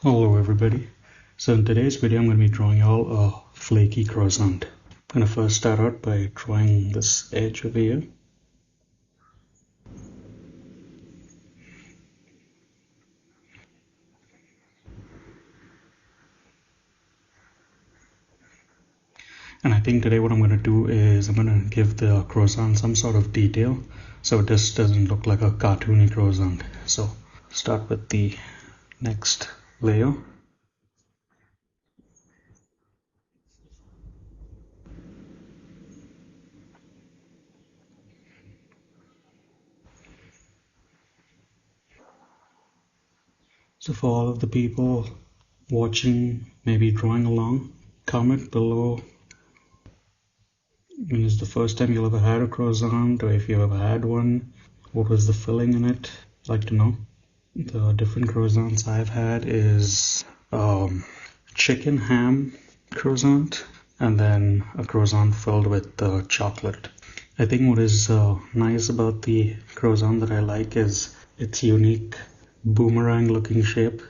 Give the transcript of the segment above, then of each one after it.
Hello everybody. So in today's video I'm going to be drawing y'all a flaky croissant. I'm going to first start out by drawing this edge over here. And I think today what I'm going to do is I'm going to give the croissant some sort of detail so it just doesn't look like a cartoony croissant. So start with the next layer. So for all of the people watching, maybe drawing along, comment below when it's the first time you'll ever had a croissant, or if you ever had one, what was the filling in it. I'd like to know. The different croissants I've had is chicken ham croissant, and then a croissant filled with chocolate. I think what is nice about the croissant that I like is its unique boomerang looking shape.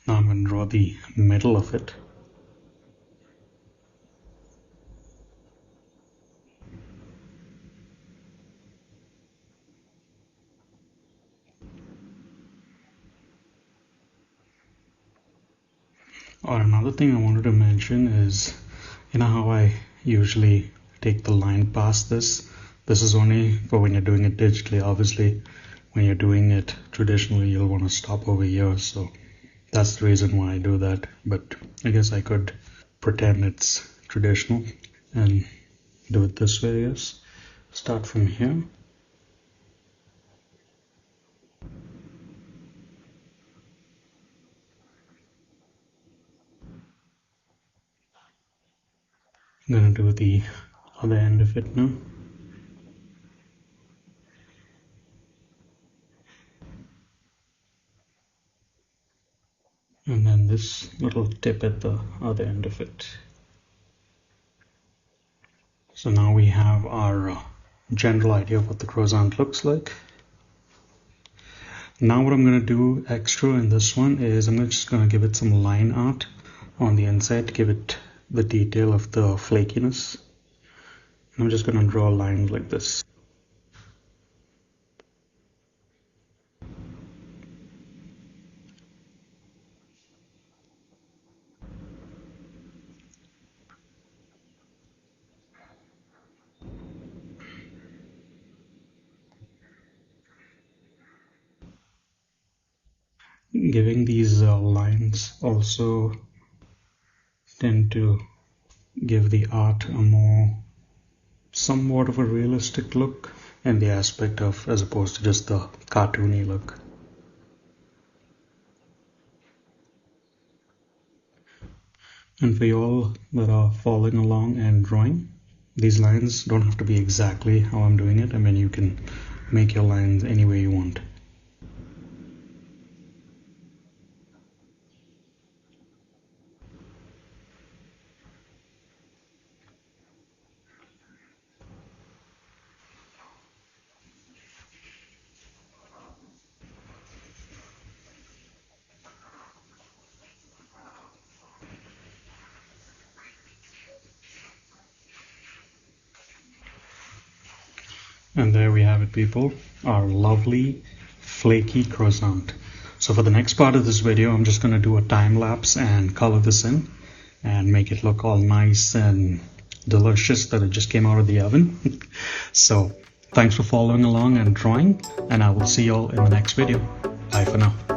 Now I'm going to draw the middle of it. Or another thing I wanted to mention is, you know how I usually take the line past this? This is only for when you're doing it digitally. Obviously, when you're doing it traditionally, you'll want to stop over here. So that's the reason why I do that. But I guess I could pretend it's traditional and do it this way, yes. Start from here. I'm going to do the other end of it now. And then this little tip at the other end of it. So now we have our general idea of what the croissant looks like. Now what I'm going to do extra in this one is I'm just going to give it some line art on the inside to give it the detail of the flakiness. I'm just going to draw lines like this. Giving these lines also tend to give the art a more somewhat of a realistic look in the aspect of, as opposed to just the cartoony look. And for you all that are following along and drawing, these lines don't have to be exactly how I'm doing it. I mean, you can make your lines any way you want. And there we have it, people, our lovely flaky croissant. So for the next part of this video, I'm just going to do a time lapse and color this in and make it look all nice and delicious that it just came out of the oven. So thanks for following along and drawing, and I will see you all in the next video. Bye for now.